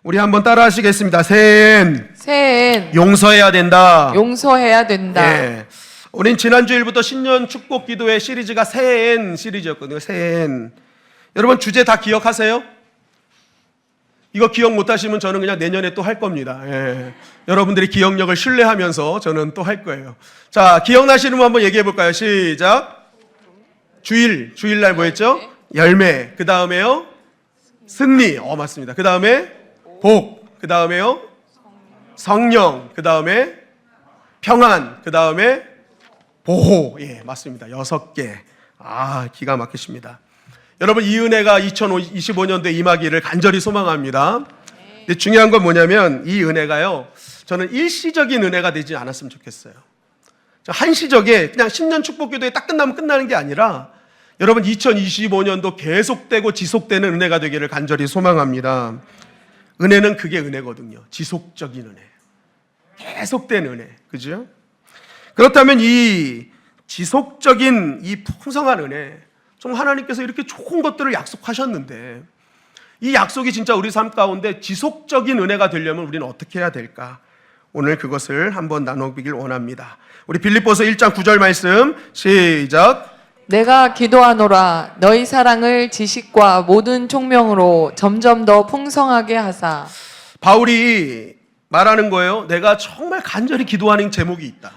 우리 한번 따라 하시겠습니다. 새해엔 용서해야 된다. 용서해야 된다. 예. 우린 지난주일부터 신년 축복 기도회 시리즈가 새해엔 시리즈였거든요. 새해엔. 여러분 주제 다 기억하세요? 이거 기억 못하시면 저는 그냥 내년에 또 할 겁니다. 예. 여러분들이 기억력을 신뢰하면서 저는 또 할 거예요. 자, 기억나시는 분 한번 얘기해 볼까요? 시작. 주일날 뭐였죠? 열매. 그 다음에요? 승리. 맞습니다. 그 다음에 복. 그 다음에요? 성령. 그 다음에 평안. 그 다음에 보호. 예, 맞습니다. 6개. 기가 막히십니다. 여러분, 이 은혜가 2025년도에 임하기를 간절히 소망합니다. 근데 중요한 건 뭐냐면 이 은혜가요, 저는 일시적인 은혜가 되지 않았으면 좋겠어요. 한시적에 그냥 신년 축복기도에 딱 끝나면 끝나는 게 아니라 여러분 2025년도 계속되고 지속되는 은혜가 되기를 간절히 소망합니다. 은혜는 그게 은혜거든요. 지속적인 은혜. 계속된 은혜. 그죠? 그렇다면 이 지속적인 이 풍성한 은혜, 좀 하나님께서 이렇게 좋은 것들을 약속하셨는데 이 약속이 진짜 우리 삶 가운데 지속적인 은혜가 되려면 우리는 어떻게 해야 될까? 오늘 그것을 한번 나눠보길 원합니다. 우리 빌립보서 1장 9절 말씀 시작. 내가 기도하노라 너희 사랑을 지식과 모든 총명으로 점점 더 풍성하게 하사. 바울이 말하는 거예요. 내가 정말 간절히 기도하는 제목이 있다.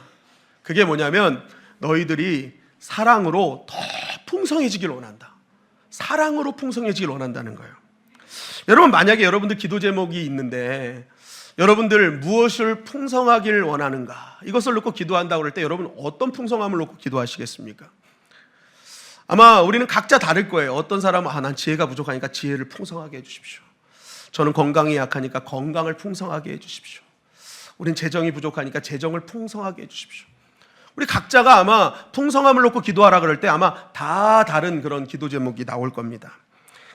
그게 뭐냐면 너희들이 사랑으로 더 풍성해지길 원한다. 사랑으로 풍성해지길 원한다는 거예요. 여러분, 만약에 여러분들 기도 제목이 있는데 여러분들 무엇을 풍성하길 원하는가? 이것을 놓고 기도한다고 할 때 여러분 어떤 풍성함을 놓고 기도하시겠습니까? 아마 우리는 각자 다를 거예요. 어떤 사람은 난 지혜가 부족하니까 지혜를 풍성하게 해주십시오. 저는 건강이 약하니까 건강을 풍성하게 해주십시오. 우린 재정이 부족하니까 재정을 풍성하게 해주십시오. 우리 각자가 아마 풍성함을 놓고 기도하라 그럴 때 아마 다 다른 그런 기도 제목이 나올 겁니다.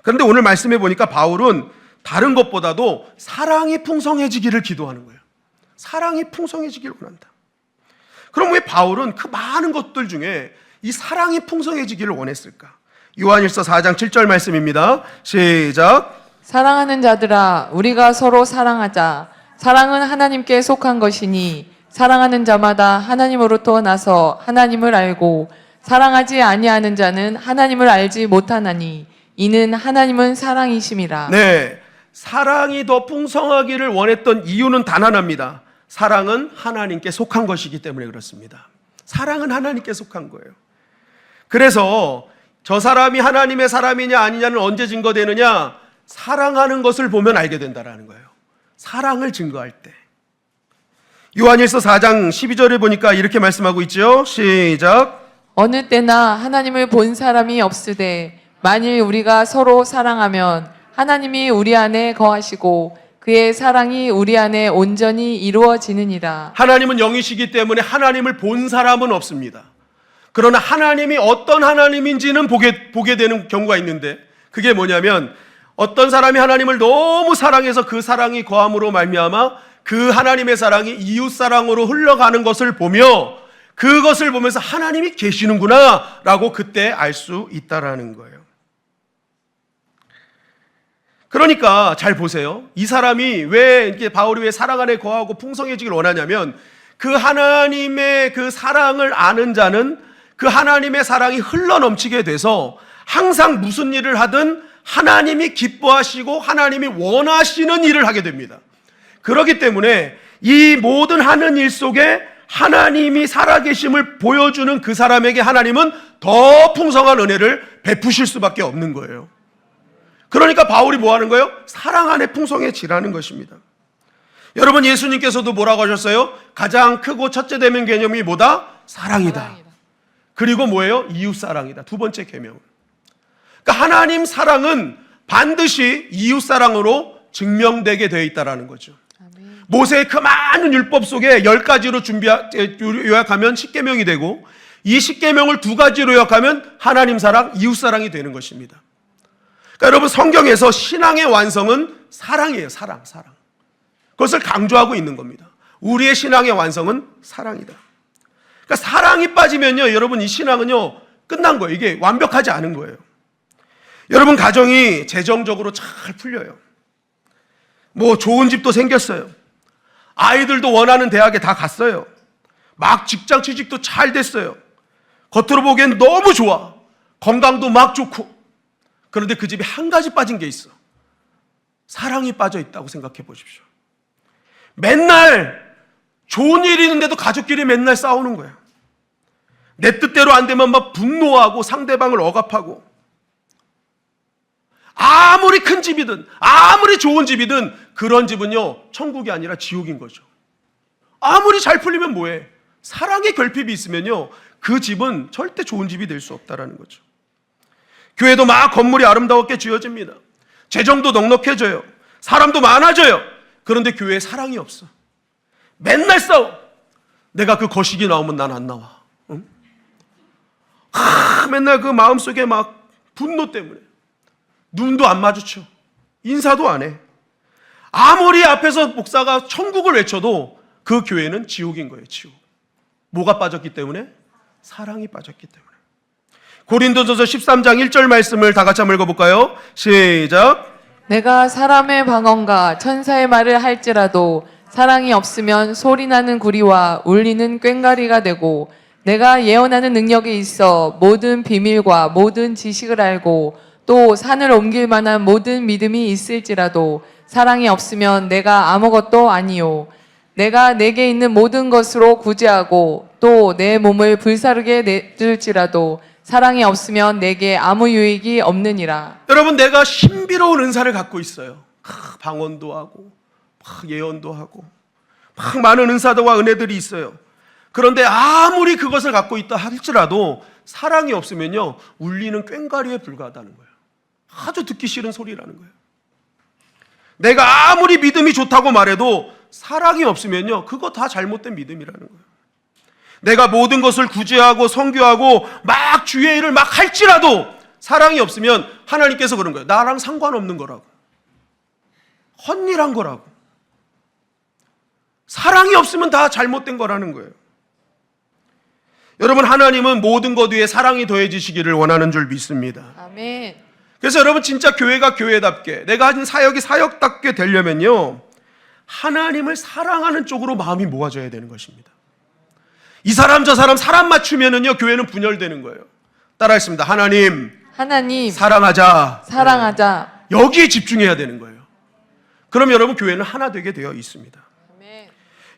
그런데 오늘 말씀해 보니까 바울은 다른 것보다도 사랑이 풍성해지기를 기도하는 거예요. 사랑이 풍성해지기를 원한다. 그럼 왜 바울은 그 많은 것들 중에 이 사랑이 풍성해지기를 원했을까? 요한일서 4장 7절 말씀입니다. 시작. 사랑하는 자들아 우리가 서로 사랑하자. 사랑은 하나님께 속한 것이니 사랑하는 자마다 하나님으로부터 나서 하나님을 알고 사랑하지 아니하는 자는 하나님을 알지 못하나니 이는 하나님은 사랑이심이라. 네, 사랑이 더 풍성하기를 원했던 이유는 단 하나입니다. 사랑은 하나님께 속한 것이기 때문에 그렇습니다. 사랑은 하나님께 속한 거예요. 그래서 저 사람이 하나님의 사람이냐 아니냐는 언제 증거되느냐? 사랑하는 것을 보면 알게 된다는 거예요. 사랑을 증거할 때. 요한일서 4장 12절에 보니까 이렇게 말씀하고 있죠. 시작. 어느 때나 하나님을 본 사람이 없으되 만일 우리가 서로 사랑하면 하나님이 우리 안에 거하시고 그의 사랑이 우리 안에 온전히 이루어지느니라. 하나님은 영이시기 때문에 하나님을 본 사람은 없습니다. 그러나 하나님이 어떤 하나님인지는 보게 되는 경우가 있는데 그게 뭐냐면 어떤 사람이 하나님을 너무 사랑해서 그 사랑이 거함으로 말미암아 그 하나님의 사랑이 이웃 사랑으로 흘러가는 것을 보며 그것을 보면서 하나님이 계시는구나 라고 그때 알 수 있다라는 거예요. 그러니까 잘 보세요. 이 사람이 바울이 왜 사랑 안에 거하고 풍성해지길 원하냐면 그 하나님의 그 사랑을 아는 자는 그 하나님의 사랑이 흘러넘치게 돼서 항상 무슨 일을 하든 하나님이 기뻐하시고 하나님이 원하시는 일을 하게 됩니다. 그렇기 때문에 이 모든 하는 일 속에 하나님이 살아계심을 보여주는 그 사람에게 하나님은 더 풍성한 은혜를 베푸실 수밖에 없는 거예요. 그러니까 바울이 뭐 하는 거예요? 사랑 안에 풍성해지라는 것입니다. 여러분, 예수님께서도 뭐라고 하셨어요? 가장 크고 첫째 되는 개념이 뭐다? 사랑이다. 그리고 뭐예요? 이웃사랑이다. 두 번째 계명. 그러니까 하나님 사랑은 반드시 이웃사랑으로 증명되게 되어 있다는 거죠. 모세의 그 많은 율법 속에 10가지로 요약하면 10계명이 되고 이 10계명을 2가지로 요약하면 하나님 사랑, 이웃 사랑이 되는 것입니다. 그러니까 여러분, 성경에서 신앙의 완성은 사랑이에요. 사랑. 그것을 강조하고 있는 겁니다. 우리의 신앙의 완성은 사랑이다. 그러니까 사랑이 빠지면요, 여러분, 이 신앙은요 끝난 거예요. 이게 완벽하지 않은 거예요. 여러분, 가정이 재정적으로 잘 풀려요. 뭐 좋은 집도 생겼어요. 아이들도 원하는 대학에 다 갔어요. 막 직장 취직도 잘 됐어요. 겉으로 보기엔 너무 좋아. 건강도 막 좋고. 그런데 그 집에 한 가지 빠진 게 있어. 사랑이 빠져 있다고 생각해 보십시오. 맨날 좋은 일이 있는데도 가족끼리 맨날 싸우는 거야. 내 뜻대로 안 되면 막 분노하고 상대방을 억압하고. 아무리 큰 집이든 아무리 좋은 집이든 그런 집은요 천국이 아니라 지옥인 거죠. 아무리 잘 풀리면 뭐해? 사랑의 결핍이 있으면요 그 집은 절대 좋은 집이 될 수 없다라는 거죠. 교회도 막 건물이 아름다웠게 지어집니다. 재정도 넉넉해져요. 사람도 많아져요. 그런데 교회에 사랑이 없어. 맨날 싸워. 내가 그 거식이 나오면 난 안 나와. 응? 맨날 그 마음속에 막 분노 때문에 눈도 안 마주쳐. 인사도 안 해. 아무리 앞에서 목사가 천국을 외쳐도 그 교회는 지옥인 거예요. 지옥. 뭐가 빠졌기 때문에? 사랑이 빠졌기 때문에. 고린도전서 13장 1절 말씀을 다 같이 한번 읽어볼까요? 시작. 내가 사람의 방언과 천사의 말을 할지라도 사랑이 없으면 소리나는 구리와 울리는 꽹과리가 되고, 내가 예언하는 능력이 있어 모든 비밀과 모든 지식을 알고 또 산을 옮길 만한 모든 믿음이 있을지라도 사랑이 없으면 내가 아무것도 아니요. 내가 내게 있는 모든 것으로 구제하고 또 내 몸을 불사르게 내둘지라도 사랑이 없으면 내게 아무 유익이 없느니라. 여러분, 내가 신비로운 은사를 갖고 있어요. 방언도 하고 막 예언도 하고 막 많은 은사도와 은혜들이 있어요. 그런데 아무리 그것을 갖고 있다 할지라도 사랑이 없으면요 울리는 꽹과리에 불과하다는 거예요. 아주 듣기 싫은 소리라는 거예요. 내가 아무리 믿음이 좋다고 말해도 사랑이 없으면요 그거 다 잘못된 믿음이라는 거예요. 내가 모든 것을 구제하고 선교하고 막 주의 일을 막 할지라도 사랑이 없으면 하나님께서 그런 거예요. 나랑 상관없는 거라고. 헛일한 거라고. 사랑이 없으면 다 잘못된 거라는 거예요. 여러분, 하나님은 모든 것 위에 사랑이 더해지시기를 원하는 줄 믿습니다. 아멘. 그래서 여러분, 진짜 교회가 교회답게, 내가 하는 사역이 사역답게 되려면요 하나님을 사랑하는 쪽으로 마음이 모아져야 되는 것입니다. 이 사람 저 사람 맞추면은요 교회는 분열되는 거예요. 따라했습니다. 하나님 사랑하자. 사랑하자. 여기에 집중해야 되는 거예요. 그럼 여러분 교회는 하나 되게 되어 있습니다. 아멘.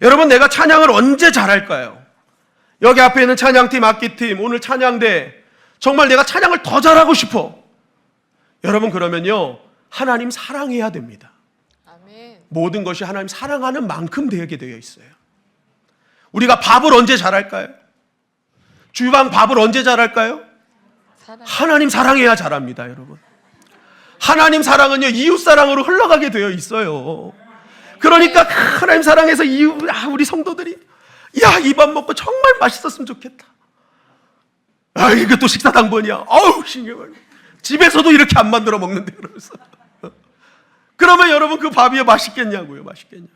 여러분, 내가 찬양을 언제 잘할까요? 여기 앞에 있는 찬양팀, 악기팀, 오늘 찬양대, 정말 내가 찬양을 더 잘하고 싶어. 여러분, 그러면요 하나님 사랑해야 됩니다. 아멘. 모든 것이 하나님 사랑하는 만큼 되게 되어 있어요. 우리가 밥을 언제 잘할까요? 주방 밥을 언제 잘할까요? 하나님 사랑해야 잘합니다, 여러분. 하나님 사랑은요 이웃 사랑으로 흘러가게 되어 있어요. 그러니까 하나님 사랑해서 우리 성도들이 이 밥 먹고 정말 맛있었으면 좋겠다. 이게 또 식사 당번이야. 어우, 신경을. 집에서도 이렇게 안 만들어 먹는데 그러면서. 그러면 여러분 그 밥이 맛있겠냐고요, 맛있겠냐고.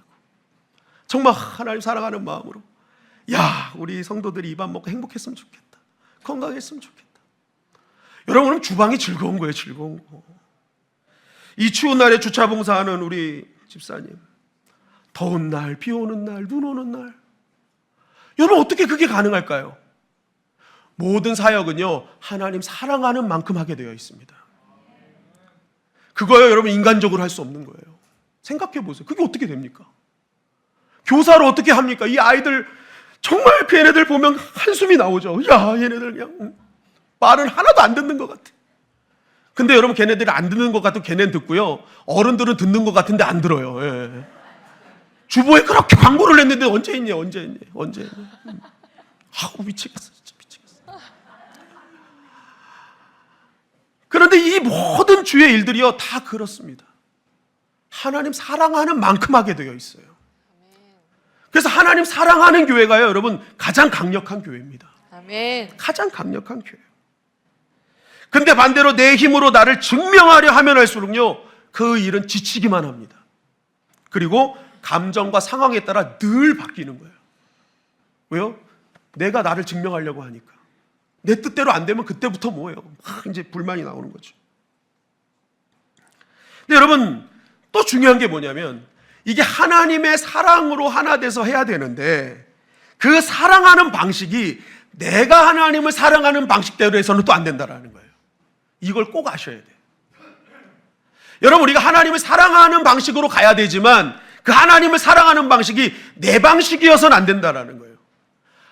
정말 하나님 사랑하는 마음으로 우리 성도들이 이 밥 먹고 행복했으면 좋겠다. 건강했으면 좋겠다. 여러분, 그럼 주방이 즐거운 거예요, 즐거운 거. 이 추운 날에 주차 봉사하는 우리 집사님, 더운 날, 비 오는 날, 눈 오는 날, 여러분 어떻게 그게 가능할까요? 모든 사역은요 하나님 사랑하는 만큼 하게 되어 있습니다. 그거요 여러분 인간적으로 할 수 없는 거예요. 생각해 보세요. 그게 어떻게 됩니까? 교사를 어떻게 합니까? 이 아이들 정말 걔네들 보면 한숨이 나오죠. 얘네들 그냥 말은 하나도 안 듣는 것 같아. 근데 여러분, 걔네들이 안 듣는 것 같고 걔네는 듣고요 어른들은 듣는 것 같은데 안 들어요. 예. 주보에 그렇게 광고를 냈는데 언제 있냐. 미치겠어, 진짜 미치겠어. 그런데 이 모든 주의 일들이요 다 그렇습니다. 하나님 사랑하는 만큼 하게 되어 있어요. 그래서 하나님 사랑하는 교회가요 여러분 가장 강력한 교회입니다. 아멘. 가장 강력한 교회. 근데 반대로 내 힘으로 나를 증명하려 하면 할수록요 그 일은 지치기만 합니다. 그리고 감정과 상황에 따라 늘 바뀌는 거예요. 왜요? 내가 나를 증명하려고 하니까. 내 뜻대로 안 되면 그때부터 뭐예요? 이제 불만이 나오는 거죠. 근데 여러분, 또 중요한 게 뭐냐면 이게 하나님의 사랑으로 하나 돼서 해야 되는데 그 사랑하는 방식이 내가 하나님을 사랑하는 방식대로 해서는 또 안 된다라는 거예요. 이걸 꼭 아셔야 돼요. 여러분, 우리가 하나님을 사랑하는 방식으로 가야 되지만 그 하나님을 사랑하는 방식이 내 방식이어서는 안 된다라는 거예요.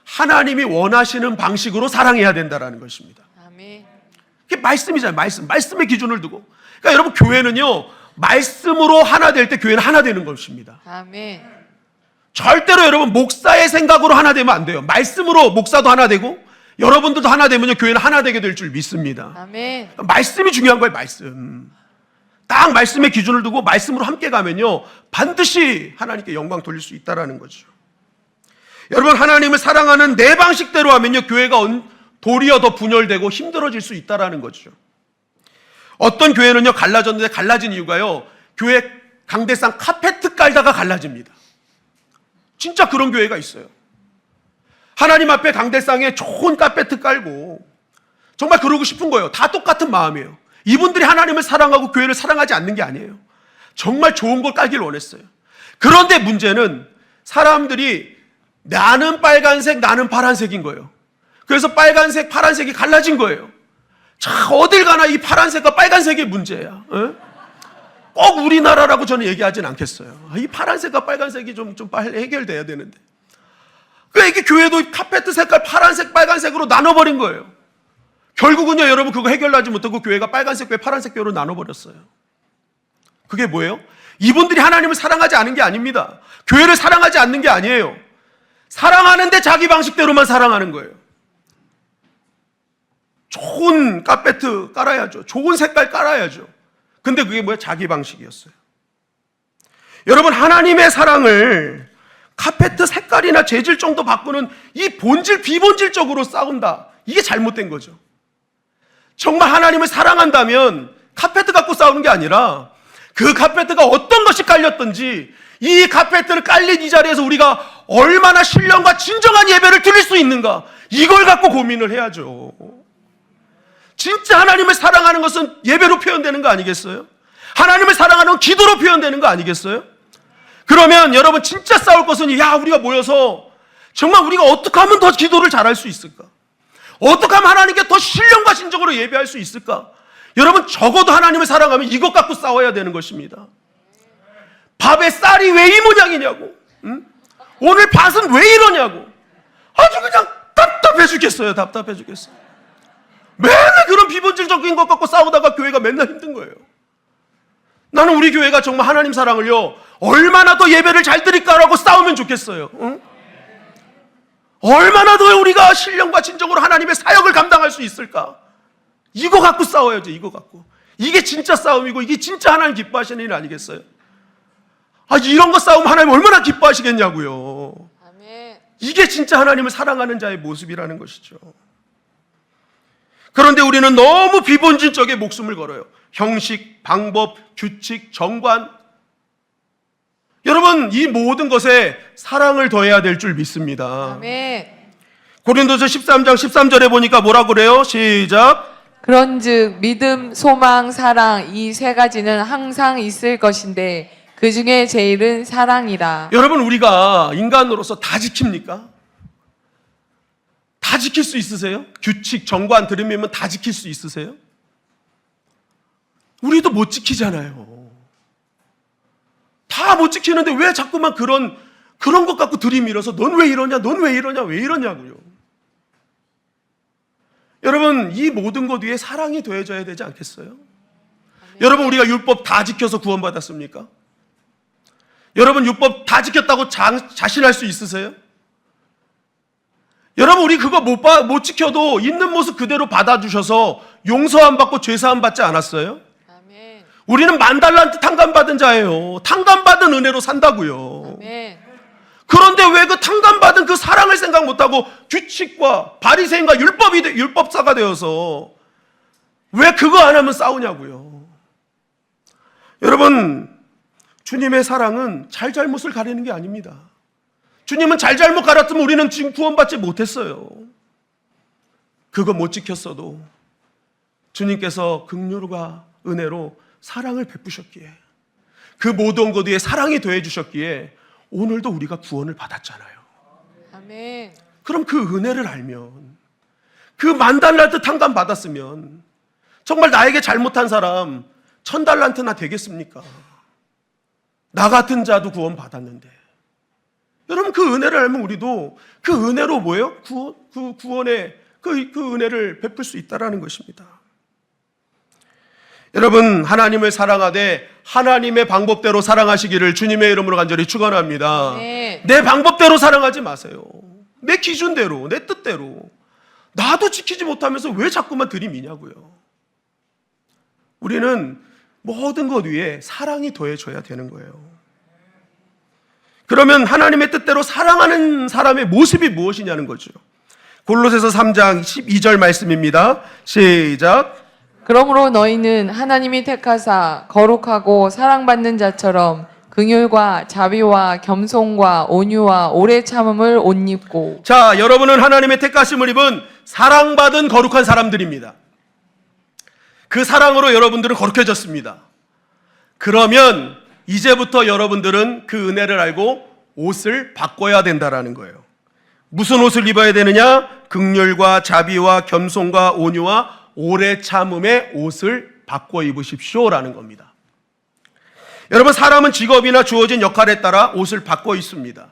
하나님이 원하시는 방식으로 사랑해야 된다라는 것입니다. 아멘. 그게 말씀이잖아요. 말씀의 기준을 두고. 그러니까 여러분, 교회는요, 말씀으로 하나 될 때 교회는 하나 되는 것입니다. 아멘. 절대로 여러분 목사의 생각으로 하나 되면 안 돼요. 말씀으로 목사도 하나 되고 여러분들도 하나 되면요, 교회는 하나 되게 될 줄 믿습니다. 아멘. 말씀이 중요한 거예요. 말씀. 딱 말씀의 기준을 두고 말씀으로 함께 가면요, 반드시 하나님께 영광 돌릴 수 있다라는 거죠. 여러분, 하나님을 사랑하는 내 방식대로 하면요, 교회가 도리어 더 분열되고 힘들어질 수 있다라는 거죠. 어떤 교회는요, 갈라졌는데 갈라진 이유가요, 교회 강대상 카페트 깔다가 갈라집니다. 진짜 그런 교회가 있어요. 하나님 앞에 강대상에 좋은 카페트 깔고 정말 그러고 싶은 거예요. 다 똑같은 마음이에요. 이분들이 하나님을 사랑하고 교회를 사랑하지 않는 게 아니에요. 정말 좋은 걸 깔길 원했어요. 그런데 문제는 사람들이 나는 빨간색, 나는 파란색인 거예요. 그래서 빨간색, 파란색이 갈라진 거예요. 자, 어딜 가나 이 파란색과 빨간색이 문제야. 꼭 우리나라라고 저는 얘기하진 않겠어요. 이 파란색과 빨간색이 좀 빨리 해결돼야 되는데. 그러니까 이게 교회도 카페트 색깔 파란색, 빨간색으로 나눠버린 거예요. 결국은요, 여러분, 그거 해결하지 못하고 교회가 빨간색 교회, 파란색 교회로 나눠버렸어요. 그게 뭐예요? 이분들이 하나님을 사랑하지 않은 게 아닙니다. 교회를 사랑하지 않는 게 아니에요. 사랑하는데 자기 방식대로만 사랑하는 거예요. 좋은 카페트 깔아야죠. 좋은 색깔 깔아야죠. 근데 그게 뭐야? 자기 방식이었어요. 여러분, 하나님의 사랑을 카페트 색깔이나 재질 정도 바꾸는 이 본질, 비본질적으로 싸운다. 이게 잘못된 거죠. 정말 하나님을 사랑한다면 카페트 갖고 싸우는 게 아니라 그 카페트가 어떤 것이 깔렸든지 이 카페트를 깔린 이 자리에서 우리가 얼마나 신령과 진정한 예배를 드릴 수 있는가, 이걸 갖고 고민을 해야죠. 진짜 하나님을 사랑하는 것은 예배로 표현되는 거 아니겠어요? 하나님을 사랑하는 건 기도로 표현되는 거 아니겠어요? 그러면 여러분, 진짜 싸울 것은 우리가 모여서 정말 우리가 어떻게 하면 더 기도를 잘할 수 있을까? 어떻게 하면 하나님께 더 신령과 진정으로 예배할 수 있을까? 여러분, 적어도 하나님을 사랑하면 이것 갖고 싸워야 되는 것입니다. 밥에 쌀이 왜 이 모양이냐고, 오늘 밭은 왜 이러냐고, 아주 그냥 답답해 죽겠어요. 답답해 죽겠어요. 맨날 그런 비본질적인 것 갖고 싸우다가 교회가 맨날 힘든 거예요. 나는 우리 교회가 정말 하나님 사랑을요, 얼마나 더 예배를 잘 드릴까라고 싸우면 좋겠어요. 응? 얼마나 더 우리가 신령과 진정으로 하나님의 사역을 감당할 수 있을까? 이거 갖고 싸워야죠. 이거 갖고. 이게 진짜 싸움이고 이게 진짜 하나님 기뻐하시는 일 아니겠어요? 이런 거 싸우면 하나님 얼마나 기뻐하시겠냐고요. 아멘. 이게 진짜 하나님을 사랑하는 자의 모습이라는 것이죠. 그런데 우리는 너무 비본질적인 목숨을 걸어요. 형식, 방법, 규칙, 정관. 여러분, 이 모든 것에 사랑을 더해야 될 줄 믿습니다. 아멘. 고린도서 13장 13절에 보니까 뭐라고 그래요? 시작. 그런즉 믿음, 소망, 사랑 이 세 가지는 항상 있을 것인데 그 중에 제일은 사랑이라. 여러분, 우리가 인간으로서 다 지킵니까? 다 지킬 수 있으세요? 규칙, 정관 들으면 다 지킬 수 있으세요? 우리도 못 지키잖아요. 다 못 지키는데 왜 자꾸만 그런 것 갖고 들이밀어서 넌 왜 이러냐, 넌 왜 이러냐, 왜 이러냐고요. 여러분, 이 모든 것 위에 사랑이 더해져야 되지 않겠어요? 여러분, 우리가 율법 다 지켜서 구원받았습니까? 여러분, 율법 다 지켰다고 자신할 수 있으세요? 여러분, 우리 그거 못 지켜도 있는 모습 그대로 받아주셔서 용서함 받고 죄사함 받지 않았어요? 아멘. 우리는 10,000달란트 탕감받은 자예요. 탕감받은 은혜로 산다고요. 아멘. 그런데 왜 그 탕감받은 그 사랑을 생각 못하고 규칙과 바리새인과 율법사가 되어서 왜 그거 안 하면 싸우냐고요. 여러분, 주님의 사랑은 잘잘못을 가리는 게 아닙니다. 주님은 잘잘못 가렸으면 우리는 지금 구원받지 못했어요. 그거 못 지켰어도 주님께서 긍휼과 은혜로 사랑을 베푸셨기에, 그 모든 것 위에 사랑이 더해 주셨기에 오늘도 우리가 구원을 받았잖아요. 아멘. 그럼 그 은혜를 알면, 그 10,000달란트 탕감 받았으면 정말 나에게 잘못한 사람 1,000달란트나 되겠습니까? 나 같은 자도 구원 받았는데. 여러분, 그 은혜를 알면 우리도 그 은혜로 뭐예요? 구원의 그 은혜를 베풀 수 있다라는 것입니다. 여러분, 하나님을 사랑하되 하나님의 방법대로 사랑하시기를 주님의 이름으로 간절히 축원합니다. 네. 내 방법대로 사랑하지 마세요. 내 기준대로, 내 뜻대로. 나도 지키지 못하면서 왜 자꾸만 들이미냐고요. 우리는 모든 것 위에 사랑이 더해져야 되는 거예요. 그러면 하나님의 뜻대로 사랑하는 사람의 모습이 무엇이냐는 거죠. 골로새서 3장 12절 말씀입니다. 시작. 그러므로 너희는 하나님이 택하사 거룩하고 사랑받는 자처럼 긍휼과 자비와 겸손과 온유와 오래 참음을 옷 입고. 자, 여러분은 하나님의 택하심을 입은 사랑받은 거룩한 사람들입니다. 그 사랑으로 여러분들은 거룩해졌습니다. 그러면 이제부터 여러분들은 그 은혜를 알고 옷을 바꿔야 된다라는 거예요. 무슨 옷을 입어야 되느냐? 긍휼과 자비와 겸손과 온유와 오래 참음의 옷을 바꿔 입으십시오라는 겁니다. 여러분, 사람은 직업이나 주어진 역할에 따라 옷을 바꿔 입습니다.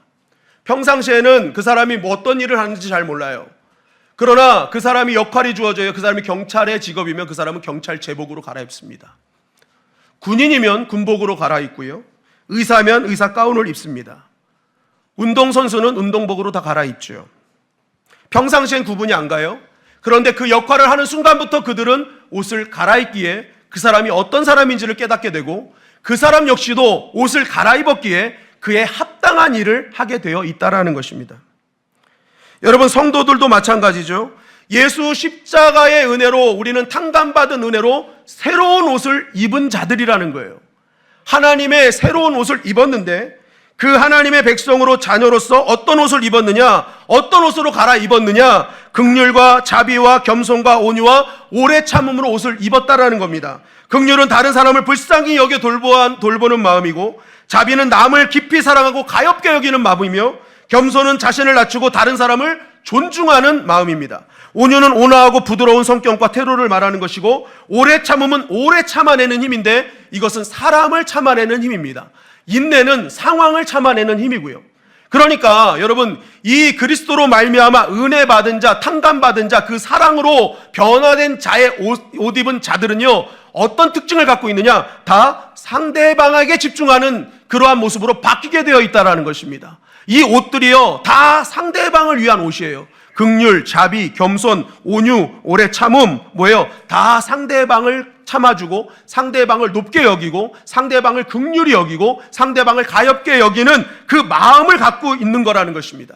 평상시에는 그 사람이 뭐 어떤 일을 하는지 잘 몰라요. 그러나 그 사람이 역할이 주어져요. 그 사람이 경찰의 직업이면 그 사람은 경찰 제복으로 갈아입습니다. 군인이면 군복으로 갈아입고요. 의사면 의사 가운을 입습니다. 운동선수는 운동복으로 다 갈아입죠. 평상시엔 구분이 안 가요. 그런데 그 역할을 하는 순간부터 그들은 옷을 갈아입기에 그 사람이 어떤 사람인지를 깨닫게 되고 그 사람 역시도 옷을 갈아입었기에 그에 합당한 일을 하게 되어 있다라는 것입니다. 여러분, 성도들도 마찬가지죠. 예수 십자가의 은혜로 우리는 탕감받은 은혜로 새로운 옷을 입은 자들이라는 거예요. 하나님의 새로운 옷을 입었는데 그 하나님의 백성으로 자녀로서 어떤 옷을 입었느냐, 어떤 옷으로 갈아입었느냐, 긍휼과 자비와 겸손과 온유와 오래 참음으로 옷을 입었다라는 겁니다. 긍휼은 다른 사람을 불쌍히 여겨 돌보는 마음이고, 자비는 남을 깊이 사랑하고 가엾게 여기는 마음이며, 겸손은 자신을 낮추고 다른 사람을 존중하는 마음입니다. 온유는 온화하고 부드러운 성격과 태도를 말하는 것이고, 오래 참음은 오래 참아내는 힘인데 이것은 사람을 참아내는 힘입니다. 인내는 상황을 참아내는 힘이고요. 그러니까 여러분, 이 그리스도로 말미암아 은혜 받은 자, 탕감 받은 자, 그 사랑으로 변화된 자의 옷 입은 자들은요, 어떤 특징을 갖고 있느냐? 다 상대방에게 집중하는 그러한 모습으로 바뀌게 되어 있다는 것입니다. 이 옷들이요, 다 상대방을 위한 옷이에요. 긍휼, 자비, 겸손, 온유, 오래 참음, 뭐예요? 다 상대방을 참아주고, 상대방을 높게 여기고, 상대방을 긍휼히 여기고, 상대방을 가엾게 여기는 그 마음을 갖고 있는 거라는 것입니다.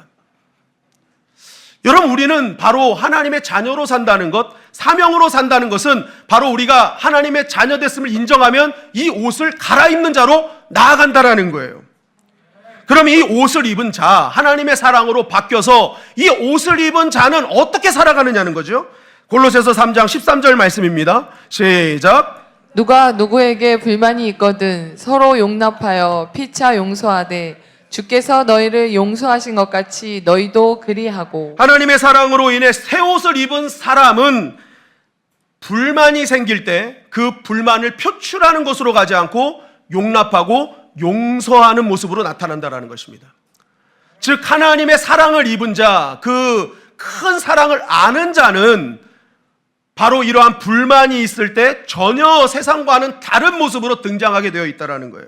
여러분, 우리는 바로 하나님의 자녀로 산다는 것, 사명으로 산다는 것은 바로 우리가 하나님의 자녀 됐음을 인정하면 이 옷을 갈아입는 자로 나아간다라는 거예요. 그럼 이 옷을 입은 자, 하나님의 사랑으로 바뀌어서 이 옷을 입은 자는 어떻게 살아가느냐는 거죠. 골로새서 3장 13절 말씀입니다. 시작. 누가 누구에게 불만이 있거든 서로 용납하여 피차 용서하되 주께서 너희를 용서하신 것 같이 너희도 그리하고. 하나님의 사랑으로 인해 새 옷을 입은 사람은 불만이 생길 때 그 불만을 표출하는 것으로 가지 않고 용납하고 용서하는 모습으로 나타난다는 것입니다. 즉, 하나님의 사랑을 입은 자, 그 큰 사랑을 아는 자는 바로 이러한 불만이 있을 때 전혀 세상과는 다른 모습으로 등장하게 되어 있다는 거예요.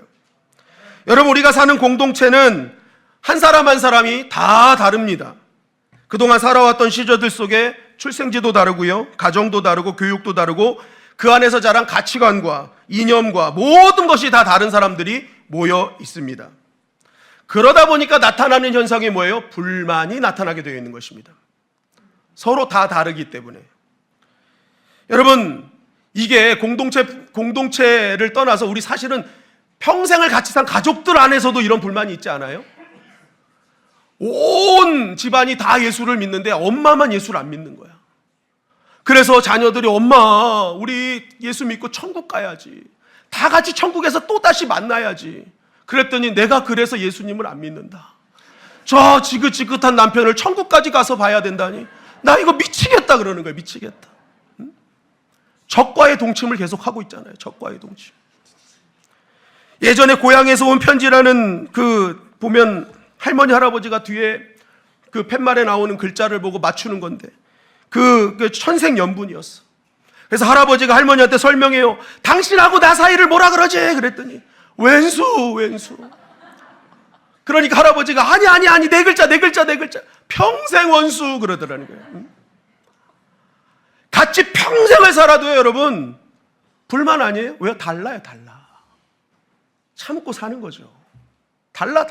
여러분, 우리가 사는 공동체는 한 사람 한 사람이 다 다릅니다. 그동안 살아왔던 시절들 속에 출생지도 다르고요, 가정도 다르고 교육도 다르고 그 안에서 자란 가치관과 이념과 모든 것이 다 다른 사람들이 모여 있습니다. 그러다 보니까 나타나는 현상이 뭐예요? 불만이 나타나게 되어 있는 것입니다. 서로 다 다르기 때문에. 여러분, 이게 공동체를 떠나서 우리 사실은 평생을 같이 산 가족들 안에서도 이런 불만이 있지 않아요? 온 집안이 다 예수를 믿는데 엄마만 예수를 안 믿는 거야. 그래서 자녀들이 엄마, 우리 예수 믿고 천국 가야지. 다 같이 천국에서 또다시 만나야지. 그랬더니 내가 그래서 예수님을 안 믿는다. 저 지긋지긋한 남편을 천국까지 가서 봐야 된다니. 나 이거 미치겠다 그러는 거예요. 미치겠다. 응? 적과의 동침을 계속 하고 있잖아요. 적과의 동침. 예전에 고향에서 온 편지라는 그 보면 할머니 할아버지가 뒤에 그 팻말에 나오는 글자를 보고 맞추는 건데 그 천생연분이었어. 그래서 할아버지가 할머니한테 설명해요. 당신하고 나 사이를 뭐라 그러지? 그랬더니 왼수. 그러니까 할아버지가 아니 네 글자. 평생 원수 그러더라는 거예요. 응? 같이 평생을 살아도요, 여러분 불만 아니에요? 왜요? 달라요. 참고 사는 거죠. 달라.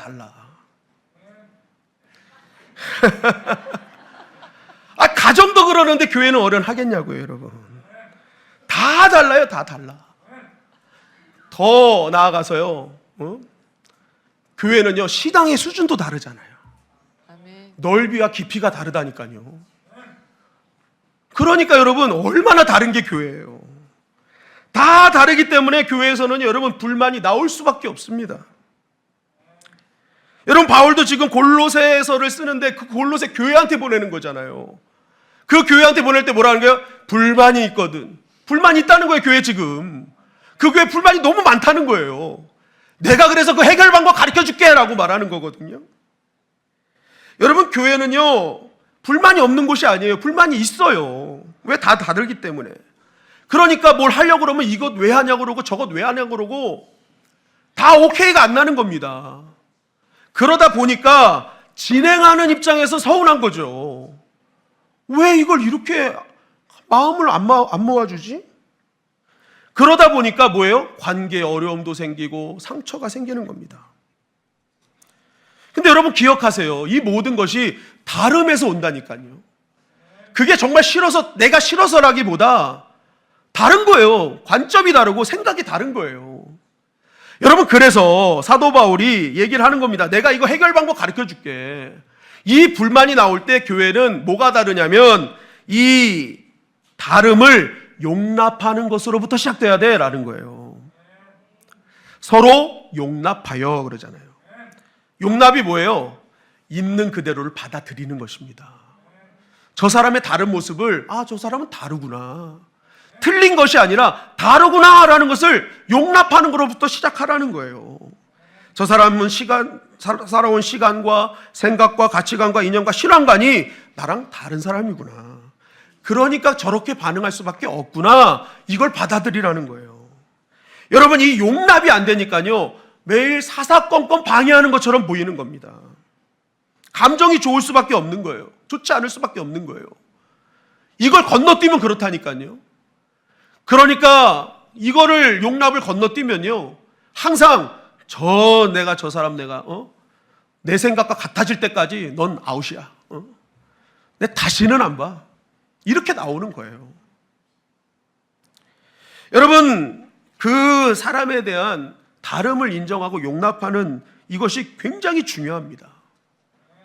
가정도 그러는데 교회는 어련하겠냐고요, 여러분. 다 달라요, 다 달라. 더 나아가서요, 교회는요, 시당의 수준도 다르잖아요. 아멘. 넓이와 깊이가 다르다니까요. 그러니까 여러분, 얼마나 다른 게 교회예요. 다 다르기 때문에 교회에서는 여러분, 불만이 나올 수밖에 없습니다. 여러분, 바울도 지금 골로새서를 쓰는데 그 골로새 교회한테 보내는 거잖아요. 그 교회한테 보낼 때 뭐라는 거예요? 불만이 있거든. 불만이 있다는 거예요, 교회 지금. 그 교회 불만이 너무 많다는 거예요. 내가 그래서 그 해결 방법 가르쳐 줄게 라고 말하는 거거든요. 여러분, 교회는요, 불만이 없는 곳이 아니에요. 불만이 있어요. 왜? 다 다르기 때문에. 그러니까 뭘 하려고 그러면 이것 왜 하냐고 그러고 저것 왜 하냐고 그러고 다 오케이가 안 나는 겁니다. 그러다 보니까 진행하는 입장에서 서운한 거죠. 왜 이걸 이렇게 마음을 안 모아주지? 그러다 보니까 뭐예요? 관계에 어려움도 생기고 상처가 생기는 겁니다. 근데 여러분 기억하세요. 이 모든 것이 다름에서 온다니까요. 그게 정말 싫어서, 내가 싫어서라기보다 다른 거예요. 관점이 다르고 생각이 다른 거예요. 여러분, 그래서 사도 바울이 얘기를 하는 겁니다. 내가 이거 해결 방법 가르쳐 줄게. 이 불만이 나올 때 교회는 뭐가 다르냐면 이 다름을 용납하는 것으로부터 시작돼야 돼 라는 거예요. 서로 용납하여 그러잖아요. 용납이 뭐예요? 있는 그대로를 받아들이는 것입니다. 저 사람의 다른 모습을 저 사람은 다르구나, 틀린 것이 아니라 다르구나 라는 것을 용납하는 것으로부터 시작하라는 거예요. 저 사람은 살아온 시간과 생각과 가치관과 인연과 신앙관이 나랑 다른 사람이구나, 그러니까 저렇게 반응할 수밖에 없구나, 이걸 받아들이라는 거예요. 여러분, 이 용납이 안 되니까요, 매일 사사건건 방해하는 것처럼 보이는 겁니다. 감정이 좋을 수밖에 없는 거예요. 좋지 않을 수밖에 없는 거예요. 이걸 건너뛰면 그렇다니까요. 그러니까 이거를 용납을 건너뛰면요, 항상 내가 저 사람 내 생각과 같아질 때까지 넌 아웃이야. 내 다시는 안 봐. 이렇게 나오는 거예요. 여러분, 그 사람에 대한 다름을 인정하고 용납하는 이것이 굉장히 중요합니다.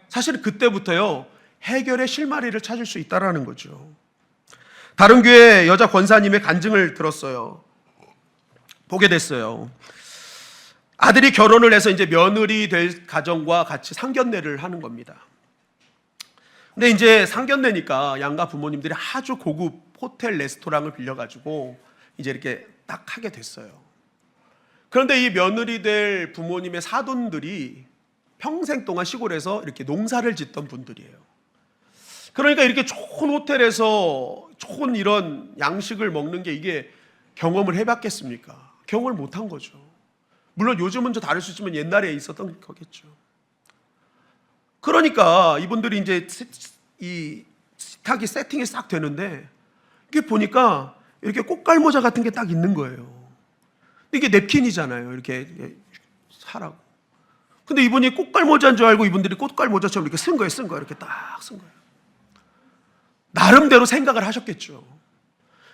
사실 그때부터요, 해결의 실마리를 찾을 수 있다는 거죠. 다른 교회 여자 권사님의 간증을 들었어요. 보게 됐어요. 아들이 결혼을 해서 이제 며느리 될 가정과 같이 상견례를 하는 겁니다. 근데 이제 상견례니까 양가 부모님들이 아주 고급 호텔 레스토랑을 빌려가지고 이제 이렇게 딱 하게 됐어요. 그런데 이 며느리 될 부모님의 사돈들이 평생 동안 시골에서 이렇게 농사를 짓던 분들이에요. 그러니까 이렇게 좋은 호텔에서 좋은 이런 양식을 먹는 게 이게 경험을 해봤겠습니까? 경험을 못한 거죠. 물론 요즘은 좀 다를 수 있지만 옛날에 있었던 거겠죠. 그러니까 이분들이 이제 이 식탁이 세팅이 싹 되는데 이게 보니까 이렇게 꽃갈모자 같은 게 딱 있는 거예요. 이게 냅킨이잖아요. 이렇게 사라고. 근데 이분이 꽃갈모자인 줄 알고 이분들이 꽃갈모자처럼 이렇게 쓴 거예요. 이렇게 딱 쓴 거예요. 나름대로 생각을 하셨겠죠.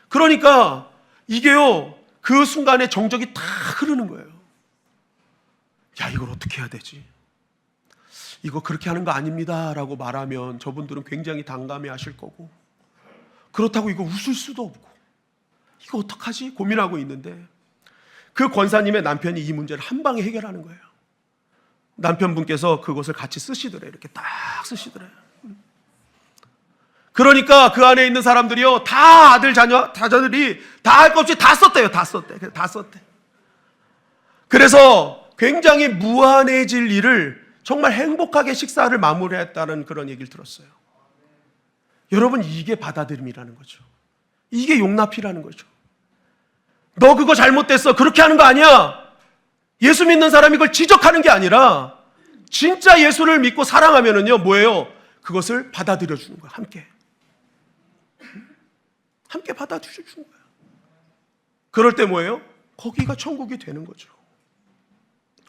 그러니까 이게요, 그 순간에 정적이 다 흐르는 거예요. 야, 이걸 어떻게 해야 되지? 이거 그렇게 하는 거 아닙니다 라고 말하면 저분들은 굉장히 당감해 하실 거고, 그렇다고 이거 웃을 수도 없고, 이거 어떡하지? 고민하고 있는데, 그 권사님의 남편이 이 문제를 한 방에 해결하는 거예요. 남편분께서 그것을 같이 쓰시더래요. 이렇게 딱 쓰시더래요. 그러니까 그 안에 있는 사람들이요, 다 아들, 자녀들이 다 할 것 없이 다 썼대요. 다 썼대. 그래서 굉장히 무한해질 일을 정말 행복하게 식사를 마무리했다는 그런 얘기를 들었어요. 여러분, 이게 받아들임이라는 거죠. 이게 용납이라는 거죠. 너 그거 잘못됐어. 그렇게 하는 거 아니야. 예수 믿는 사람이 그걸 지적하는 게 아니라 진짜 예수를 믿고 사랑하면은요, 뭐예요? 그것을 받아들여 주는 거야. 함께 받아들여 주는 거야. 그럴 때 뭐예요? 거기가 천국이 되는 거죠.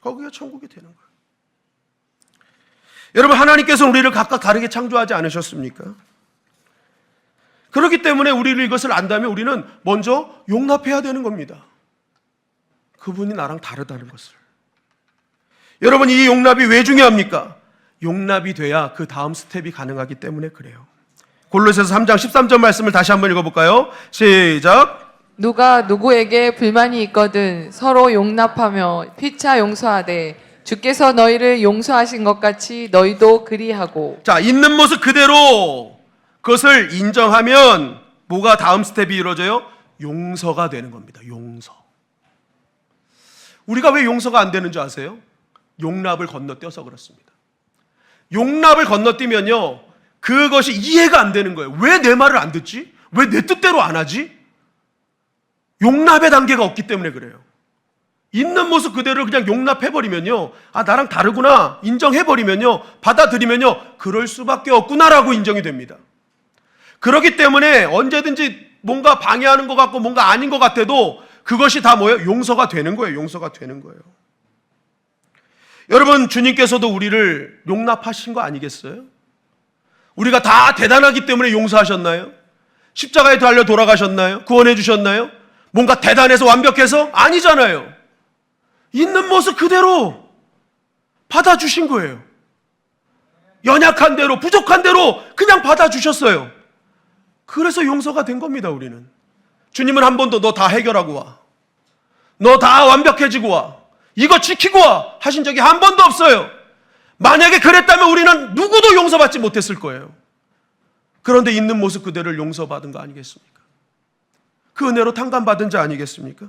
거기가 천국이 되는 거예요. 여러분, 하나님께서 우리를 각각 다르게 창조하지 않으셨습니까? 그렇기 때문에 우리를 이것을 안다면 우리는 먼저 용납해야 되는 겁니다. 그분이 나랑 다르다는 것을. 여러분, 이 용납이 왜 중요합니까? 용납이 돼야 그 다음 스텝이 가능하기 때문에 그래요. 골로새서 3장 13절 말씀을 다시 한번 읽어볼까요? 시작. 누가 누구에게 불만이 있거든 서로 용납하며 피차 용서하되 주께서 너희를 용서하신 것 같이 너희도 그리하고. 자, 있는 모습 그대로 그것을 인정하면 뭐가 다음 스텝이 이루어져요? 용서가 되는 겁니다. 용서. 우리가 왜 용서가 안 되는 줄 아세요? 용납을 건너뛰어서 그렇습니다. 용납을 건너뛰면요, 그것이 이해가 안 되는 거예요. 왜 내 말을 안 듣지? 왜 내 뜻대로 안 하지? 용납의 단계가 없기 때문에 그래요. 있는 모습 그대로 그냥 용납해버리면요, 아, 나랑 다르구나 인정해버리면요, 받아들이면요, 그럴 수밖에 없구나라고 인정이 됩니다. 그렇기 때문에 언제든지 뭔가 방해하는 것 같고 뭔가 아닌 것 같아도 그것이 다 뭐예요? 용서가 되는 거예요. 용서가 되는 거예요. 여러분, 주님께서도 우리를 용납하신 거 아니겠어요? 우리가 다 대단하기 때문에 용서하셨나요? 십자가에 달려 돌아가셨나요? 구원해 주셨나요? 뭔가 대단해서 완벽해서? 아니잖아요. 있는 모습 그대로 받아주신 거예요. 연약한 대로, 부족한 대로 그냥 받아주셨어요. 그래서 용서가 된 겁니다. 우리는. 주님은 한 번도 너 다 해결하고 와, 너 다 완벽해지고 와, 이거 지키고 와 하신 적이 한 번도 없어요. 만약에 그랬다면 우리는 누구도 용서받지 못했을 거예요. 그런데 있는 모습 그대로를 용서받은 거 아니겠습니까? 그 은혜로 탕감받은 자 아니겠습니까?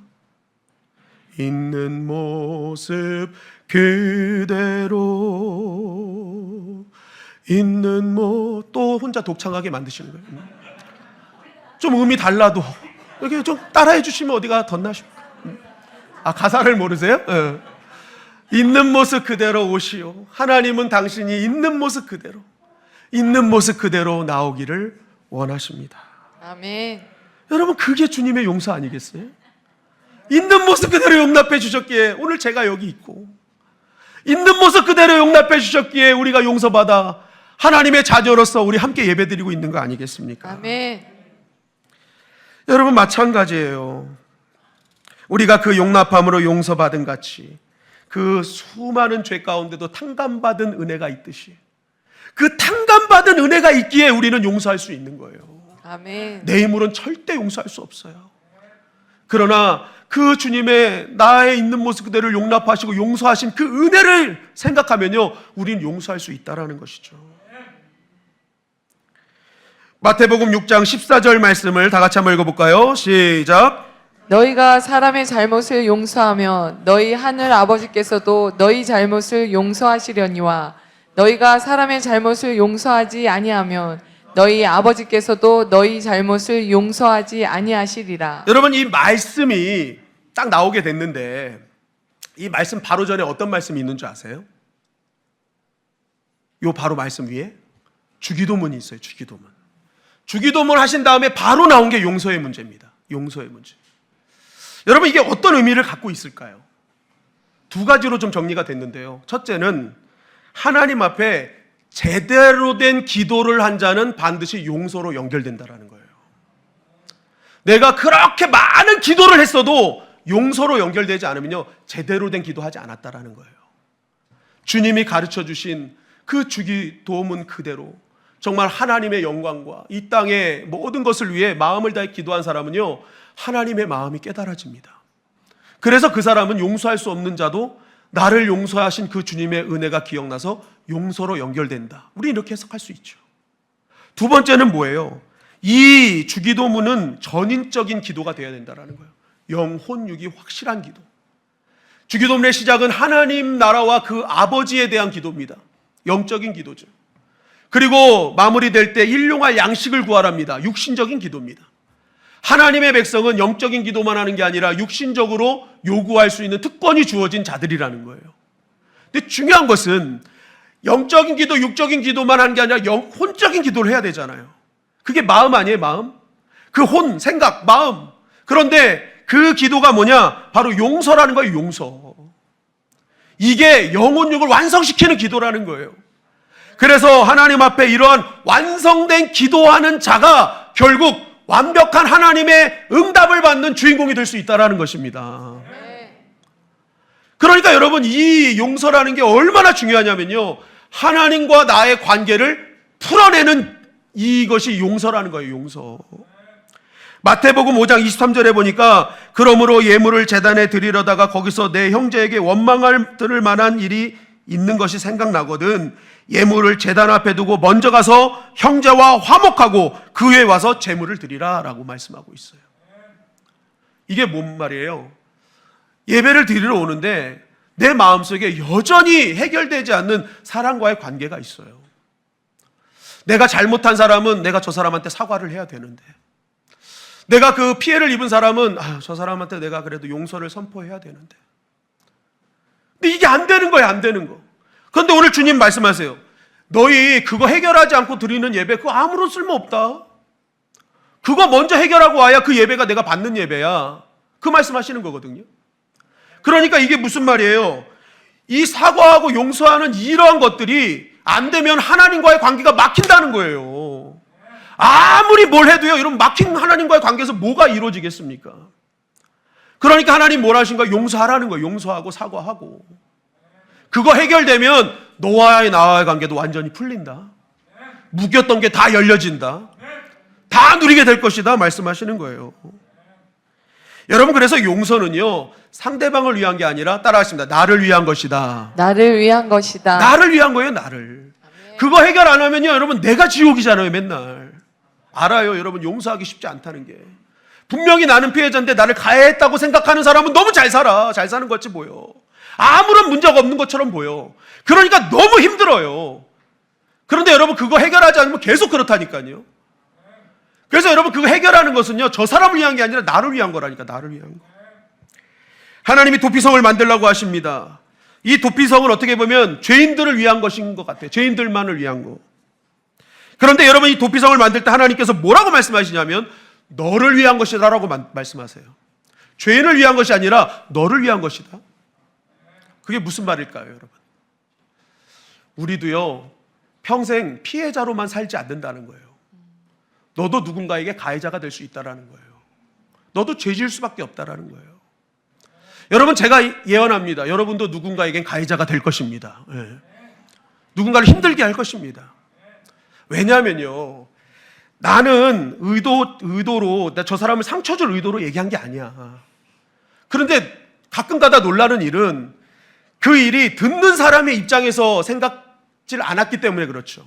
있는 모습 그대로 있는 또 혼자 독창하게 만드시는 거예요. 좀 음이 달라도 이렇게 좀 따라해 주시면 어디가 덧나 싶을까? 아, 가사를 모르세요? 네. 있는 모습 그대로 오시오. 하나님은 당신이 있는 모습 그대로 나오기를 원하십니다. 아멘. 여러분, 그게 주님의 용서 아니겠어요? 있는 모습 그대로 용납해 주셨기에 오늘 제가 여기 있고, 있는 모습 그대로 용납해 주셨기에 우리가 용서받아 하나님의 자녀로서 우리 함께 예배드리고 있는 거 아니겠습니까? 아멘. 여러분, 마찬가지예요. 우리가 그 용납함으로 용서받은 같이 그 수많은 죄 가운데도 탕감받은 은혜가 있듯이 그 탕감받은 은혜가 있기에 우리는 용서할 수 있는 거예요. 아멘. 내 힘으로는 절대 용서할 수 없어요. 그러나 그 주님의 나의 있는 모습 그대로 용납하시고 용서하신 그 은혜를 생각하면요, 우리는 용서할 수 있다는 것이죠. 마태복음 6장 14절 말씀을 다 같이 한번 읽어볼까요? 시작. 너희가 사람의 잘못을 용서하면 너희 하늘 아버지께서도 너희 잘못을 용서하시려니와 너희가 사람의 잘못을 용서하지 아니하면 너희 아버지께서도 너희 잘못을 용서하지 아니하시리라. 여러분, 이 말씀이 딱 나오게 됐는데 이 말씀 바로 전에 어떤 말씀이 있는 줄 아세요? 요 바로 말씀 위에 주기도문이 있어요. 주기도문 하신 다음에 바로 나온 게 용서의 문제입니다. 용서의 문제. 여러분, 이게 어떤 의미를 갖고 있을까요? 두 가지로 좀 정리가 됐는데요. 첫째는 하나님 앞에 제대로 된 기도를 한 자는 반드시 용서로 연결된다는 거예요. 내가 그렇게 많은 기도를 했어도 용서로 연결되지 않으면요, 제대로 된 기도하지 않았다는 거예요. 주님이 가르쳐 주신 그 주기도문 그대로 정말 하나님의 영광과 이 땅의 모든 것을 위해 마음을 다해 기도한 사람은요, 하나님의 마음이 깨달아집니다. 그래서 그 사람은 용서할 수 없는 자도 나를 용서하신 그 주님의 은혜가 기억나서 용서로 연결된다. 우리 이렇게 해석할 수 있죠. 두 번째는 뭐예요? 이 주기도문은 전인적인 기도가 되어야 된다는 거예요. 영혼육이 확실한 기도. 주기도문의 시작은 하나님 나라와 그 아버지에 대한 기도입니다. 영적인 기도죠. 그리고 마무리될 때 일용할 양식을 구하랍니다. 육신적인 기도입니다. 하나님의 백성은 영적인 기도만 하는 게 아니라 육신적으로 요구할 수 있는 특권이 주어진 자들이라는 거예요. 근데 중요한 것은 영적인 기도, 육적인 기도만 하는 게 아니라 혼적인 기도를 해야 되잖아요. 그게 마음 아니에요, 마음? 그 혼, 생각, 마음. 그런데 그 기도가 뭐냐? 바로 용서라는 거예요, 용서. 이게 영혼육을 완성시키는 기도라는 거예요. 그래서 하나님 앞에 이러한 완성된 기도하는 자가 결국 완벽한 하나님의 응답을 받는 주인공이 될 수 있다는 것입니다. 그러니까 여러분, 이 용서라는 게 얼마나 중요하냐면요, 하나님과 나의 관계를 풀어내는 이것이 용서라는 거예요. 용서. 마태복음 5장 23절에 보니까 그러므로 예물을 제단에 드리려다가 거기서 내 형제에게 원망할 들을 만한 일이 있는 것이 생각나거든 예물을 제단 앞에 두고 먼저 가서 형제와 화목하고 그 후에 와서 제물을 드리라 라고 말씀하고 있어요. 이게 뭔 말이에요? 예배를 드리러 오는데 내 마음속에 여전히 해결되지 않는 사람과의 관계가 있어요. 내가 잘못한 사람은 내가 저 사람한테 사과를 해야 되는데, 내가 그 피해를 입은 사람은 저 사람한테 내가 그래도 용서를 선포해야 되는데, 근데 이게 안 되는 거예요. 안 되는 거. 그런데 오늘 주님 말씀하세요. 너희 그거 해결하지 않고 드리는 예배 그거 아무런 쓸모 없다. 그거 먼저 해결하고 와야 그 예배가 내가 받는 예배야. 그 말씀하시는 거거든요. 그러니까 이게 무슨 말이에요? 이 사과하고 용서하는 이러한 것들이 안 되면 하나님과의 관계가 막힌다는 거예요. 아무리 뭘 해도요, 이런 막힌 하나님과의 관계에서 뭐가 이루어지겠습니까? 그러니까 하나님 뭘 하신가? 용서하라는 거예요. 용서하고 사과하고. 그거 해결되면 너와의 나와의 관계도 완전히 풀린다. 묶였던 게 다 열려진다. 다 누리게 될 것이다 말씀하시는 거예요. 여러분, 그래서 용서는요, 상대방을 위한 게 아니라 따라하십니다. 나를 위한 것이다. 나를 위한 것이다. 나를 위한 거예요, 나를. 그거 해결 안 하면요, 여러분, 내가 지옥이잖아요, 맨날. 알아요, 여러분, 용서하기 쉽지 않다는 게. 분명히 나는 피해자인데 나를 가해했다고 생각하는 사람은 너무 잘 살아. 잘 사는 것 같이 보여. 아무런 문제가 없는 것처럼 보여. 그러니까 너무 힘들어요. 그런데 여러분, 그거 해결하지 않으면 계속 그렇다니까요. 그래서 여러분, 그거 해결하는 것은요, 저 사람을 위한 게 아니라 나를 위한 거라니까. 나를 위한 거. 하나님이 도피성을 만들라고 하십니다. 이 도피성은 어떻게 보면 죄인들을 위한 것인 것 같아요. 죄인들만을 위한 거. 그런데 여러분, 이 도피성을 만들 때 하나님께서 뭐라고 말씀하시냐면 너를 위한 것이다 라고 말씀하세요. 죄인을 위한 것이 아니라 너를 위한 것이다. 그게 무슨 말일까요, 여러분? 우리도요, 평생 피해자로만 살지 않는다는 거예요. 너도 누군가에게 가해자가 될 수 있다는 거예요. 너도 죄 지을 수밖에 없다는 거예요. 여러분, 제가 예언합니다. 여러분도 누군가에겐 가해자가 될 것입니다. 네. 누군가를 힘들게 할 것입니다. 왜냐하면요, 나는 의도로 저 사람을 상처 줄 의도로 얘기한 게 아니야. 그런데 가끔 가다 놀라는 일은 그 일이 듣는 사람의 입장에서 생각질 않았기 때문에 그렇죠.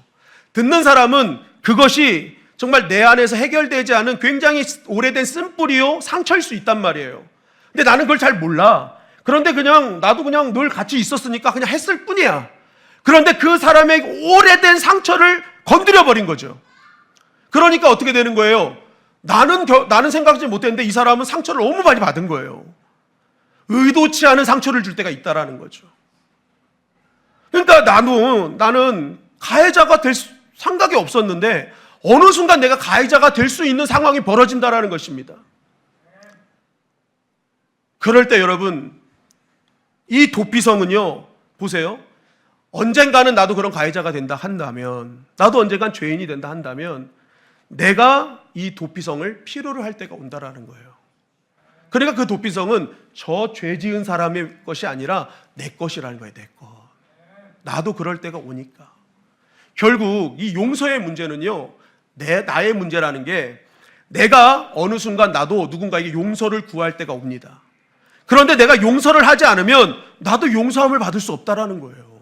듣는 사람은 그것이 정말 내 안에서 해결되지 않은 굉장히 오래된 쓴뿌리요 상처일 수 있단 말이에요. 근데 나는 그걸 잘 몰라. 그런데 나도 그냥 늘 같이 있었으니까 그냥 했을 뿐이야. 그런데 그 사람의 오래된 상처를 건드려버린 거죠. 그러니까 어떻게 되는 거예요? 나는 생각하지 못했는데 이 사람은 상처를 너무 많이 받은 거예요. 의도치 않은 상처를 줄 때가 있다라는 거죠. 그러니까 나는 가해자가 될 생각이 없었는데 어느 순간 내가 가해자가 될 수 있는 상황이 벌어진다라는 것입니다. 그럴 때 여러분, 이 도피성은요, 보세요. 언젠가는 나도 그런 가해자가 된다 한다면, 나도 언젠간 죄인이 된다 한다면 내가 이 도피성을 필요로 할 때가 온다라는 거예요. 그러니까 그 도피성은 저 죄 지은 사람의 것이 아니라 내 것이라는 거예요. 내 것. 나도 그럴 때가 오니까. 결국 이 용서의 문제는요, 나의 문제라는 게 내가 어느 순간 나도 누군가에게 용서를 구할 때가 옵니다. 그런데 내가 용서를 하지 않으면 나도 용서함을 받을 수 없다라는 거예요.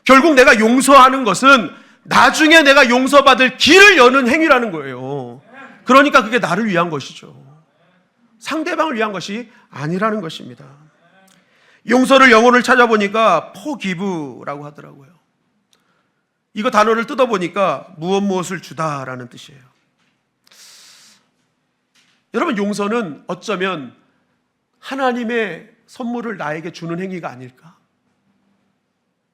결국 내가 용서하는 것은 나중에 내가 용서받을 길을 여는 행위라는 거예요. 그러니까 그게 나를 위한 것이죠. 상대방을 위한 것이 아니라는 것입니다. 용서를 영어를 찾아보니까 forgive라고 하더라고요. 이거 단어를 뜯어보니까 무엇을 주다라는 뜻이에요. 여러분, 용서는 어쩌면 하나님의 선물을 나에게 주는 행위가 아닐까?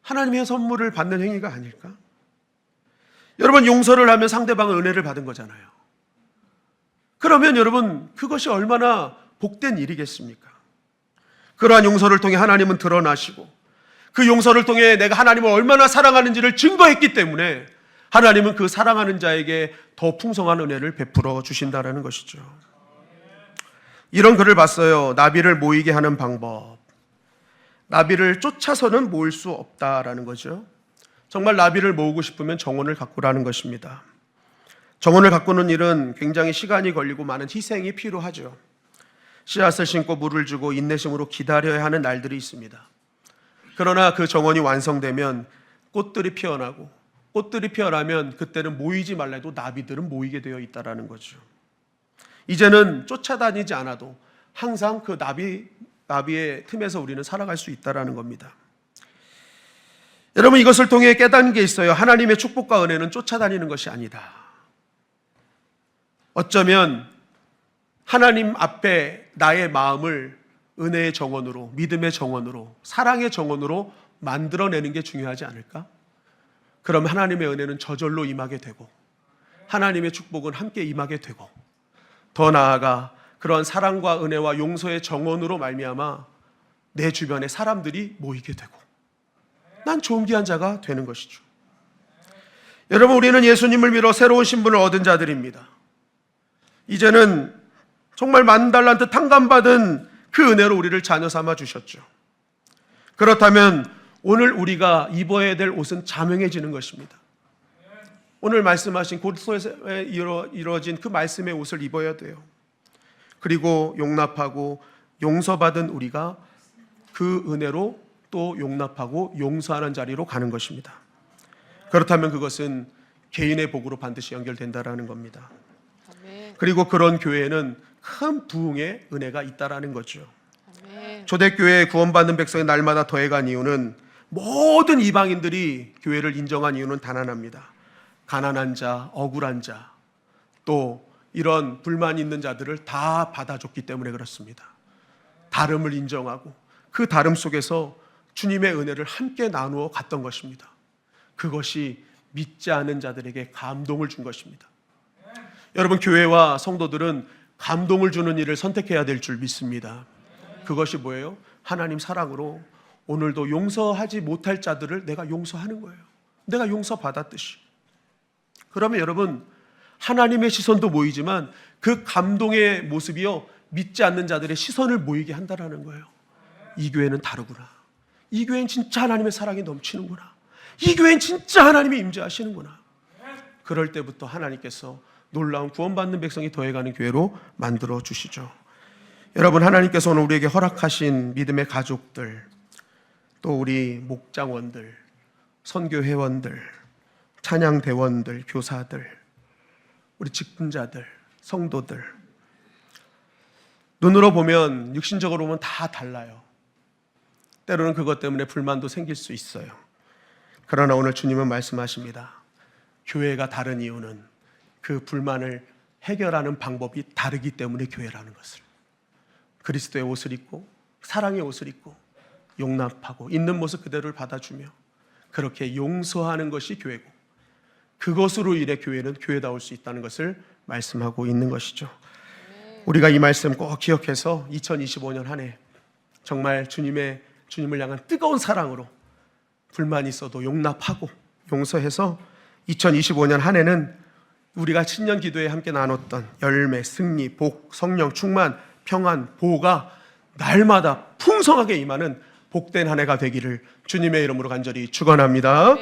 하나님의 선물을 받는 행위가 아닐까? 여러분, 용서를 하면 상대방은 은혜를 받은 거잖아요. 그러면 여러분, 그것이 얼마나 복된 일이겠습니까? 그러한 용서를 통해 하나님은 드러나시고, 그 용서를 통해 내가 하나님을 얼마나 사랑하는지를 증거했기 때문에 하나님은 그 사랑하는 자에게 더 풍성한 은혜를 베풀어 주신다는 것이죠. 이런 글을 봤어요. 나비를 모이게 하는 방법. 나비를 쫓아서는 모을 수 없다라는 거죠. 정말 나비를 모으고 싶으면 정원을 가꾸라는 것입니다. 정원을 가꾸는 일은 굉장히 시간이 걸리고 많은 희생이 필요하죠. 씨앗을 심고 물을 주고 인내심으로 기다려야 하는 날들이 있습니다. 그러나 그 정원이 완성되면 꽃들이 피어나고, 꽃들이 피어나면 그때는 모이지 말라 해도 나비들은 모이게 되어 있다는 거죠. 이제는 쫓아다니지 않아도 항상 그 나비의 틈에서 우리는 살아갈 수 있다는 겁니다. 여러분, 이것을 통해 깨닫는 게 있어요. 하나님의 축복과 은혜는 쫓아다니는 것이 아니다. 어쩌면 하나님 앞에 나의 마음을 은혜의 정원으로, 믿음의 정원으로, 사랑의 정원으로 만들어내는 게 중요하지 않을까? 그럼 하나님의 은혜는 저절로 임하게 되고, 하나님의 축복은 함께 임하게 되고, 더 나아가 그러한 사랑과 은혜와 용서의 정원으로 말미암아 내 주변에 사람들이 모이게 되고 난 존귀한 자가 되는 것이죠. 여러분, 우리는 예수님을 믿어 새로운 신분을 얻은 자들입니다. 이제는 정말 만달란트 탕감받은 그 은혜로 우리를 자녀 삼아 주셨죠. 그렇다면 오늘 우리가 입어야 될 옷은 자명해지는 것입니다. 오늘 말씀하신 고린도서에 이루어진 그 말씀의 옷을 입어야 돼요. 그리고 용납하고 용서받은 우리가 그 은혜로 또 용납하고 용서하는 자리로 가는 것입니다. 그렇다면 그것은 개인의 복으로 반드시 연결된다라는 겁니다. 그리고 그런 교회에는 큰 부흥의 은혜가 있다라는 거죠. 초대교회에 구원받는 백성이 날마다 더해간 이유는 모든 이방인들이 교회를 인정한 이유는 단 하나입니다. 가난한 자, 억울한 자, 또 이런 불만 있는 자들을 다 받아줬기 때문에 그렇습니다. 다름을 인정하고 그 다름 속에서 주님의 은혜를 함께 나누어 갔던 것입니다. 그것이 믿지 않은 자들에게 감동을 준 것입니다. 여러분, 교회와 성도들은 감동을 주는 일을 선택해야 될 줄 믿습니다. 그것이 뭐예요? 하나님 사랑으로 오늘도 용서하지 못할 자들을 내가 용서하는 거예요. 내가 용서받았듯이. 그러면 여러분, 하나님의 시선도 모이지만 그 감동의 모습이요, 믿지 않는 자들의 시선을 모이게 한다는 거예요. 이 교회는 다르구나. 이 교회는 진짜 하나님의 사랑이 넘치는구나. 이 교회는 진짜 하나님이 임재하시는구나. 그럴 때부터 하나님께서 놀라운 구원받는 백성이 더해가는 교회로 만들어 주시죠. 여러분, 하나님께서 오늘 우리에게 허락하신 믿음의 가족들, 또 우리 목장원들, 선교회원들, 찬양대원들, 교사들, 우리 직분자들, 성도들, 눈으로 보면, 육신적으로 보면 다 달라요. 때로는 그것 때문에 불만도 생길 수 있어요. 그러나 오늘 주님은 말씀하십니다. 교회가 다른 이유는 그 불만을 해결하는 방법이 다르기 때문에 교회라는 것을. 그리스도의 옷을 입고 사랑의 옷을 입고 용납하고 있는 모습 그대로를 받아주며 그렇게 용서하는 것이 교회고, 그것으로 인해 교회는 교회다울 수 있다는 것을 말씀하고 있는 것이죠. 우리가 이 말씀 꼭 기억해서 2025년 한 해 정말 주님을 향한 뜨거운 사랑으로 불만이 있어도 용납하고 용서해서 2025년 한 해는 우리가 신년 기도에 함께 나눴던 열매, 승리, 복, 성령 충만, 평안, 보호가 날마다 풍성하게 임하는 복된 한 해가 되기를 주님의 이름으로 간절히 축원합니다.